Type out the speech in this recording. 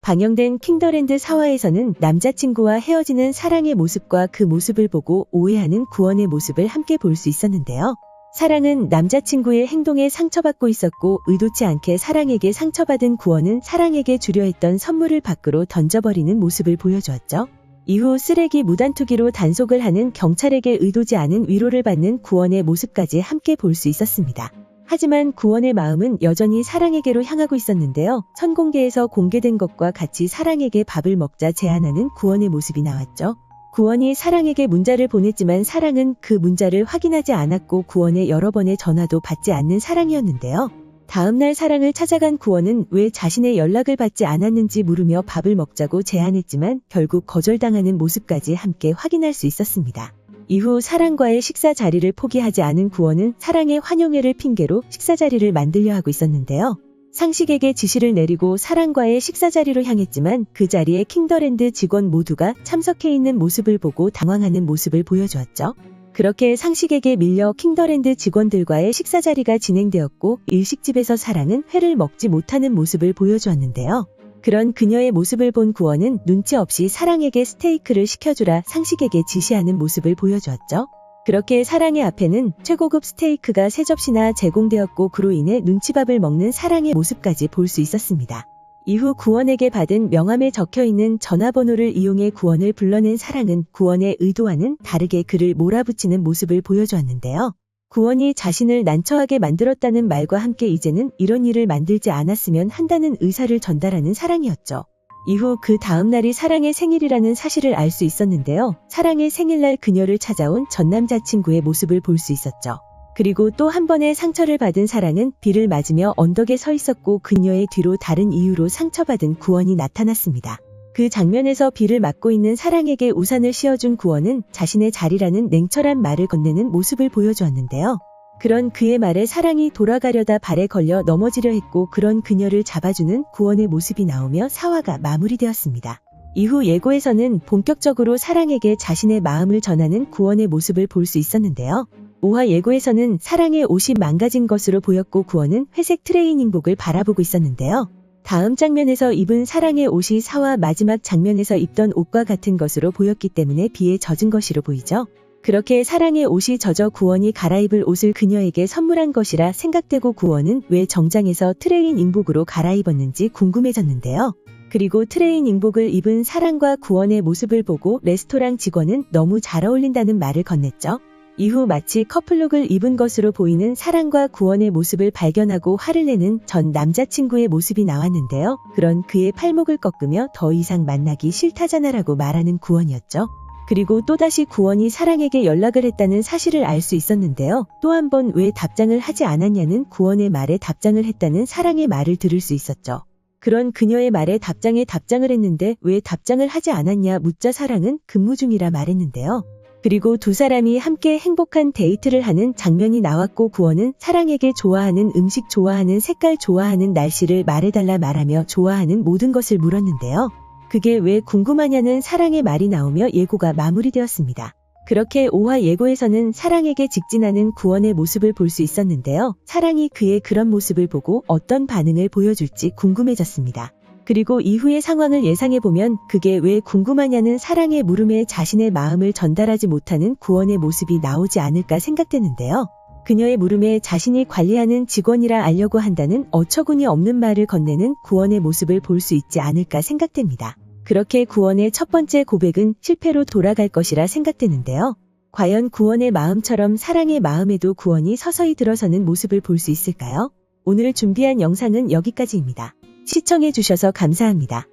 방영된 킹더랜드 4화에서는 남자친구와 헤어지는 사랑의 모습과 그 모습을 보고 오해하는 구원의 모습을 함께 볼 수 있었는데요. 사랑은 남자친구의 행동에 상처받고 있었고 의도치 않게 사랑에게 상처받은 구원은 사랑에게 주려 했던 선물을 밖으로 던져버리는 모습을 보여주었죠. 이후 쓰레기 무단투기로 단속을 하는 경찰에게 의도지 않은 위로를 받는 구원의 모습까지 함께 볼 수 있었습니다. 하지만 구원의 마음은 여전히 사랑에게로 향하고 있었는데요. 선공개에서 공개된 것과 같이 사랑에게 밥을 먹자 제안하는 구원의 모습이 나왔죠. 구원이 사랑에게 문자를 보냈지만 사랑은 그 문자를 확인하지 않았고 구원의 여러 번의 전화도 받지 않는 사랑이었는데요. 다음날 사랑을 찾아간 구원은 왜 자신의 연락을 받지 않았는지 물으며 밥을 먹자고 제안했지만 결국 거절당하는 모습까지 함께 확인할 수 있었습니다. 이후 사랑과의 식사 자리를 포기하지 않은 구원은 사랑의 환영회를 핑계로 식사 자리를 만들려 하고 있었는데요. 상식에게 지시를 내리고 사랑과의 식사 자리로 향했지만 그 자리에 킹더랜드 직원 모두가 참석해 있는 모습을 보고 당황하는 모습을 보여주었죠. 그렇게 상식에게 밀려 킹더랜드 직원들과의 식사 자리가 진행되었고 일식집에서 사랑은 회를 먹지 못하는 모습을 보여주었는데요. 그런 그녀의 모습을 본 구원은 눈치 없이 사랑에게 스테이크를 시켜주라 상식에게 지시하는 모습을 보여주었죠. 그렇게 사랑의 앞에는 최고급 스테이크가 3접시나 제공되었고 그로 인해 눈치밥을 먹는 사랑의 모습까지 볼 수 있었습니다. 이후 구원에게 받은 명함에 적혀있는 전화번호를 이용해 구원을 불러낸 사랑은 구원의 의도와는 다르게 그를 몰아붙이는 모습을 보여주었는데요. 구원이 자신을 난처하게 만들었다는 말과 함께 이제는 이런 일을 만들지 않았으면 한다는 의사를 전달하는 사랑이었죠. 이후 그 다음 날이 사랑의 생일이라는 사실을 알 수 있었는데요. 사랑의 생일날 그녀를 찾아온 전 남자친구의 모습을 볼 수 있었죠. 그리고 또 한 번의 상처를 받은 사랑은 비를 맞으며 언덕에 서 있었고 그녀의 뒤로 다른 이유로 상처받은 구원이 나타났습니다. 그 장면에서 비를 맞고 있는 사랑에게 우산을 씌워준 구원은 자신의 자리라는 냉철한 말을 건네는 모습을 보여주었는데요. 그런 그의 말에 사랑이 돌아가려다 발에 걸려 넘어지려 했고 그런 그녀를 잡아주는 구원의 모습이 나오며 4화가 마무리되었습니다. 이후 예고에서는 본격적으로 사랑에게 자신의 마음을 전하는 구원의 모습을 볼 수 있었는데요. 5화 예고에서는 사랑의 옷이 망가진 것으로 보였고 구원은 회색 트레이닝복을 바라보고 있었는데요. 다음 장면에서 입은 사랑의 옷이 4화 마지막 장면에서 입던 옷과 같은 것으로 보였기 때문에 비에 젖은 것으로 보이죠. 그렇게 사랑의 옷이 젖어 구원이 갈아입을 옷을 그녀에게 선물한 것이라 생각되고 구원은 왜 정장에서 트레이닝복으로 갈아입었는지 궁금해졌는데요. 그리고 트레이닝복을 입은 사랑과 구원의 모습을 보고 레스토랑 직원은 너무 잘 어울린다는 말을 건넸죠. 이후 마치 커플룩을 입은 것으로 보이는 사랑과 구원의 모습을 발견하고 화를 내는 전 남자친구의 모습이 나왔는데요. 그런 그의 팔목을 꺾으며 더 이상 만나기 싫다잖아라고 말하는 구원이었죠. 그리고 또다시 구원이 사랑에게 연락을 했다는 사실을 알 수 있었는데요. 또 한 번 왜 답장을 하지 않았냐는 구원의 말에 답장을 했다는 사랑의 말을 들을 수 있었죠. 그런 그녀의 말에 답장을 했는데 왜 답장을 하지 않았냐 묻자 사랑은 근무 중이라 말했는데요. 그리고 두 사람이 함께 행복한 데이트를 하는 장면이 나왔고 구원은 사랑에게 좋아하는 음식, 좋아하는 색깔, 좋아하는 날씨를 말해달라 말하며 좋아하는 모든 것을 물었는데요. 그게 왜 궁금하냐는 사랑의 말이 나오며 예고가 마무리되었습니다. 그렇게 5화 예고에서는 사랑에게 직진하는 구원의 모습을 볼 수 있었는데요. 사랑이 그의 그런 모습을 보고 어떤 반응을 보여줄지 궁금해졌습니다. 그리고 이후의 상황을 예상해보면 그게 왜 궁금하냐는 사랑의 물음에 자신의 마음을 전달하지 못하는 구원의 모습이 나오지 않을까 생각되는데요. 그녀의 물음에 자신이 관리하는 직원이라 알려고 한다는 어처구니 없는 말을 건네는 구원의 모습을 볼 수 있지 않을까 생각됩니다. 그렇게 구원의 첫 번째 고백은 실패로 돌아갈 것이라 생각되는데요. 과연 구원의 마음처럼 사랑의 마음에도 구원이 서서히 들어서는 모습을 볼 수 있을까요? 오늘 준비한 영상은 여기까지입니다. 시청해주셔서 감사합니다.